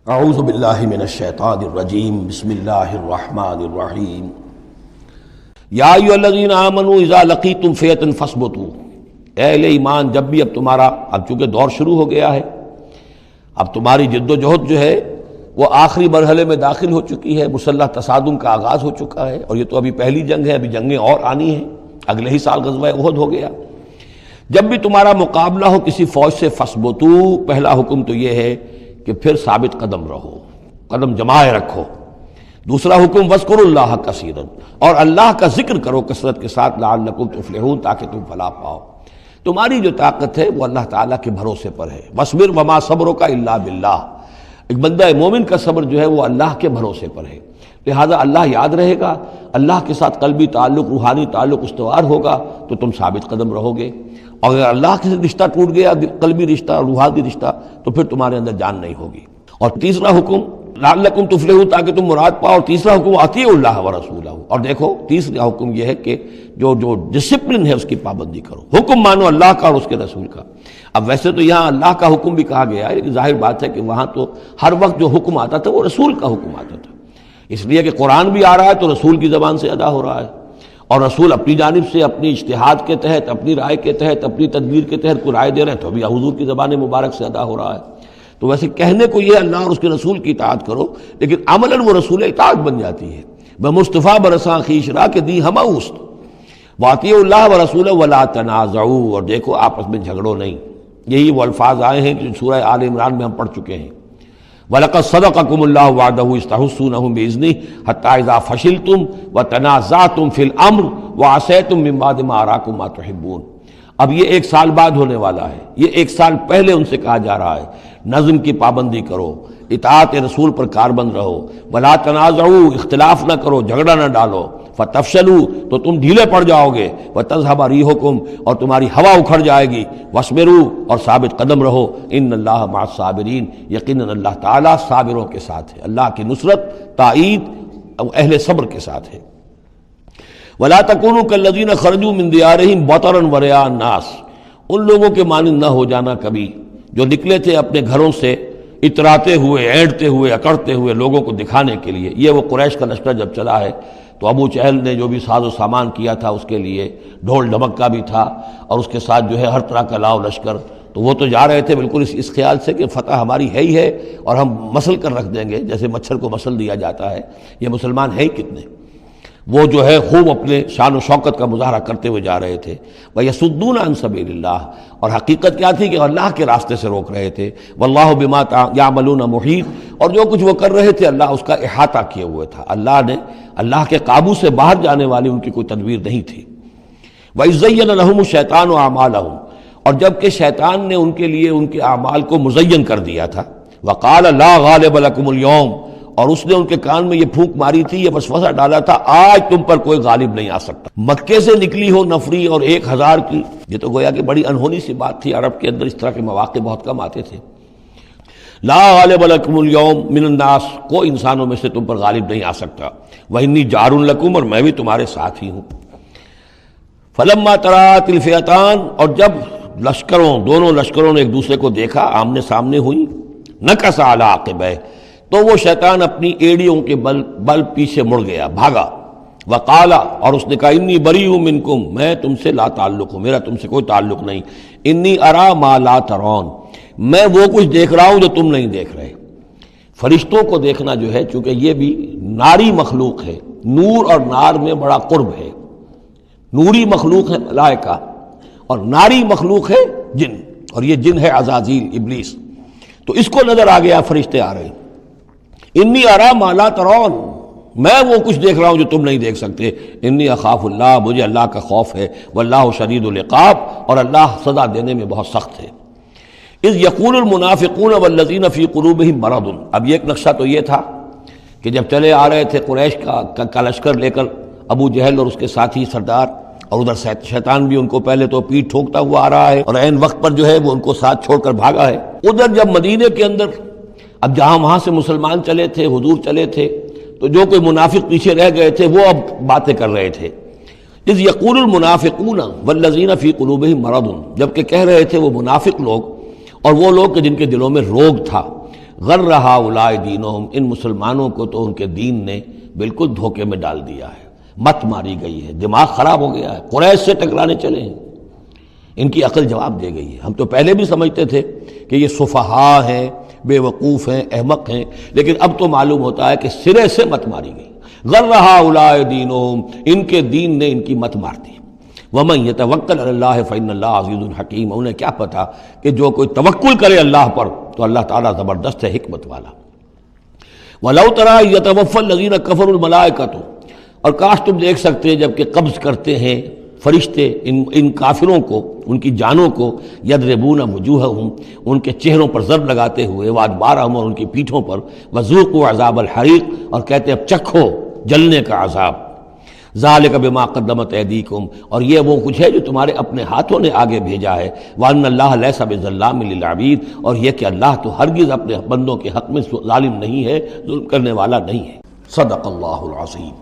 اعوذ باللہ من الشیطان الرجیم بسم اللہ الرحمن الرحیم یا ایھا الذین آمنوا اذا لقیتم فئۃ فاثبتوا، اے اہل ایمان جب بھی اب تمہارا چونکہ دور شروع ہو گیا ہے، اب تمہاری جد و جہد جو ہے وہ آخری مرحلے میں داخل ہو چکی ہے، مسلح تصادم کا آغاز ہو چکا ہے، اور یہ تو ابھی پہلی جنگ ہے، ابھی جنگیں اور آنی ہیں، اگلے ہی سال غزوہ احد ہو گیا۔ جب بھی تمہارا مقابلہ ہو کسی فوج سے فاثبتوا، پہلا حکم تو یہ ہے کہ پھر ثابت قدم رہو، قدم جمائے رکھو۔ دوسرا حکم وَاذْكُرُوا اللَّهَ كَثِيرًا، اور اللہ کا ذکر کرو کثرت کے ساتھ، لعلکم تفلحون، تاکہ تم فلاح پاؤ۔ تمہاری جو طاقت ہے وہ اللہ تعالیٰ کے بھروسے پر ہے۔ وَاصْبِرْ وَمَا صَبْرُكَ إِلَّا بِاللَّهِ، ایک بندہ مومن کا صبر جو ہے وہ اللہ کے بھروسے پر ہے، لہذا اللہ یاد رہے گا، اللہ کے ساتھ قلبی تعلق، روحانی تعلق استوار ہوگا تو تم ثابت قدم رہو گے، اور اگر اللہ کے رشتہ ٹوٹ گیا، قلبی رشتہ، روحانی رشتہ، تو پھر تمہارے اندر جان نہیں ہوگی۔ اور تیسرا حکم لعلکم تفلحون، تاکہ تم مراد پاؤ، اور تیسرا حکم اطیعوا اللہ ورسولہ، اور دیکھو تیسرا حکم یہ ہے کہ جو ڈسپلن ہے اس کی پابندی کرو، حکم مانو اللہ کا اور اس کے رسول کا۔ اب ویسے تو یہاں اللہ کا حکم بھی کہا گیا ہے، لیکن ظاہر بات ہے کہ وہاں تو ہر وقت جو حکم آتا تھا وہ رسول کا حکم آتا تھا، اس لیے کہ قرآن بھی آ رہا ہے تو رسول کی زبان سے ادا ہو رہا ہے، اور رسول اپنی جانب سے اپنی اجتہاد کے تحت، اپنی رائے کے تحت، اپنی تدبیر کے تحت کوئی رائے دے رہے ہیں تو ابھی حضور کی زبان مبارک سے ادا ہو رہا ہے۔ تو ویسے کہنے کو یہ اللہ اور اس کے رسول کی اطاعت کرو، لیکن عملاً وہ رسول اطاعت بن جاتی ہے۔ بمصطفیٰ برساں خویش را کہ دی ہمہ اوست، واطیعوا اللہ ورسولہ ولا تنازعوا، اور دیکھو آپس میں جھگڑو نہیں۔ یہی وہ الفاظ آئے ہیں جو سورہ آل عمران میں ہم پڑھ چکے ہیں۔ وَلَقَدْ صَدَقَكُمُ اللَّهُ وَعْدَهُ إِذْ تَحُسُّونَهُمْ بِإِذْنِهِ حَتَّىٰ إِذَا فَشِلْتُمْ وَتَنَازَعْتُمْ فِي الْأَمْرِ وَعَصَيْتُمْ مِن بَعْدِ مَا أَرَاكُم مَّا تُحِبُّونَ۔ اب یہ ایک سال بعد ہونے والا ہے، یہ ایک سال پہلے ان سے کہا جا رہا ہے نظم کی پابندی کرو، اطاعت رسول پر کاربند رہو، ولا تنازعوا، اختلاف نہ کرو، جھگڑا نہ ڈالو، فتفشلوا، تو تم ڈھیلے پڑ جاؤ گے، وتذهب ريحكم، اور تمہاری ہوا اکھڑ جائے گی، واصبروا، اور ثابت قدم رہو، ان اللہ مع الصابرین، یقیناً اللہ تعالیٰ صابروں کے ساتھ ہے، اللہ کی نصرت، تائید اہل صبر کے ساتھ ہے۔ ولا تکونوا کالذین خرجوا من دیارہم بطرا ورئاء الناس، ان لوگوں کے مانند نہ ہو جانا کبھی جو نکلے تھے اپنے گھروں سے اتراتے ہوئے، اینٹتے ہوئے، اکڑتے ہوئے، لوگوں کو دکھانے کے لیے۔ یہ وہ قریش کا لشکر جب چلا ہے تو ابو جہل نے جو بھی ساز و سامان کیا تھا اس کے لیے ڈھول ڈھمک کا بھی تھا، اور اس کے ساتھ جو ہے ہر طرح کا لاؤ لشکر، تو وہ تو جا رہے تھے بالکل اس خیال سے کہ فتح ہماری ہے ہی ہے، اور ہم مسل کر رکھ دیں گے، جیسے مچھر کو مسل دیا جاتا ہے۔ یہ مسلمان ہیں ہی کتنے، وہ جو ہے خوب اپنے شان و شوکت کا مظاہرہ کرتے ہوئے جا رہے تھے۔ وَيَصُدُّونَ عَن سَبِيلِ اللَّهِ، اور حقیقت کیا تھی کہ اللہ کے راستے سے روک رہے تھے۔ وَاللَّهُ بِمَا يَعْمَلُونَ مُحِيطٌ، اور جو کچھ وہ کر رہے تھے اللہ اس کا احاطہ کیے ہوئے تھا، اللہ کے قابو سے باہر جانے والی ان کی کوئی تدبیر نہیں تھی۔ وَإِذْ زَيَّنَ لَهُمُ الشَّيْطَانُ أَعْمَالَهُمْ، اور جب کہ شیطان نے ان کے لیے ان کے اعمال کو مزین کر دیا تھا۔ وَقَالَ لَا غَالِبَ لَكُمُ الْيَوْمَ، اور اس نے ان کے کان میں یہ پھونک ماری تھی، یہ وسوسہ ڈالا تھا، آج تم پر کوئی غالب نہیں آ سکتا۔ مکے سے نکلی ہو نفری اور 1000 کی، یہ تو گویا کہ بڑی انہونی سی بات تھی، عرب کے اندر اس طرح کے مواقع بہت کم آتے تھے۔ لا غالب لکم اليوم من الناس، کوئی انسانوں میں سے تم پر غالب نہیں آ سکتا۔ وانی جار لکم، اور میں بھی تمہارے ساتھ ہی ہوں۔ فلما تراءت الفئتان، اور جب دونوں لشکروں نے ایک دوسرے کو دیکھا، آمنے سامنے ہوئی، نکص علی عقبیہ، تو وہ شیطان اپنی ایڑیوں کے بل پیچھے مڑ گیا، بھاگا۔ وقالا، اور اس نے کہا انی بریء منکم، میں تم سے لا تعلق ہوں، میرا تم سے کوئی تعلق نہیں۔ انی ارا ما لا ترون، میں وہ کچھ دیکھ رہا ہوں جو تم نہیں دیکھ رہے۔ فرشتوں کو دیکھنا جو ہے، چونکہ یہ بھی ناری مخلوق ہے، نور اور نار میں بڑا قرب ہے، نوری مخلوق ہے ملائکہ، اور ناری مخلوق ہے جن، اور یہ جن ہے عزازیل، ابلیس، تو اس کو نظر آ گیا فرشتے آ رہے ہیں۔ انی ارا ما لا ترون، میں وہ کچھ دیکھ رہا ہوں جو تم نہیں دیکھ سکتے۔ انی اخاف اللہ، مجھے اللہ کا خوف ہے۔ واللہ شدید العقاب، اور اللہ سزا دینے میں بہت سخت ہے۔ اذ یقول المنافقون والذین فی قلوبہم مرض، اب یہ ایک نقشہ تو یہ تھا کہ جب چلے آ رہے تھے قریش کا لشکر لے کر ابو جہل اور اس کے ساتھی سردار، اور ادھر شیطان بھی ان کو پہلے تو پیٹ ٹھوکتا ہوا آ رہا ہے، اور عین وقت پر جو ہے وہ ان کو ساتھ چھوڑ کر بھاگا ہے۔ ادھر جب مدینے کے اندر اب جہاں وہاں سے مسلمان چلے تھے، حضور چلے تھے، تو جو کوئی منافق پیچھے رہ گئے تھے وہ اب باتیں کر رہے تھے۔ اذ یقول المنافقون والذین فی قلوبہم مرض، جبکہ کہہ رہے تھے وہ منافق لوگ اور وہ لوگ کہ جن کے دلوں میں روگ تھا، غر ہؤلاء دینہم، ان مسلمانوں کو تو ان کے دین نے بالکل دھوکے میں ڈال دیا ہے، مت ماری گئی ہے، دماغ خراب ہو گیا ہے، قریش سے ٹکرانے چلے ہیں، ان کی عقل جواب دے گئی ہے۔ ہم تو پہلے بھی سمجھتے تھے کہ یہ سفہاء ہیں، بے وقوف ہیں، احمق ہیں، لیکن اب تو معلوم ہوتا ہے کہ سرے سے مت ماری گئی۔ غر ہؤلاء دینہم، ان کے دین نے ان کی مت مار دی۔ ومن یتوکل علی اللہ فإن اللہ عزیز حکیم، انہیں کیا پتا کہ جو کوئی توکل کرے اللہ پر تو اللہ تعالیٰ زبردست ہے، حکمت والا۔ وَلَوْ تَرَىٰ يَتَوَفَّى الَّذِينَ كَفَرُوا الْمَلَائِكَةُ، اور کاش تم دیکھ سکتے جب کہ قبض کرتے ہیں فرشتے ان کافروں کو، ان کی جانوں کو، یضربون وجوہہم، ان کے چہروں پر ضرب لگاتے ہوئے، وادبارہم، اور ان کی پیٹھوں پر، وذوقوا عذاب الحریق، اور کہتے اب چکھو جلنے کا عذاب، ذالک بما قدمت ایدیکم، اور یہ وہ کچھ ہے جو تمہارے اپنے ہاتھوں نے آگے بھیجا ہے، وان اللہ لیس بظلام للعبید، اور یہ کہ اللہ تو ہرگز اپنے بندوں کے حق میں ظالم نہیں ہے، ظلم کرنے والا نہیں ہے۔ صدق اللہ العظیم۔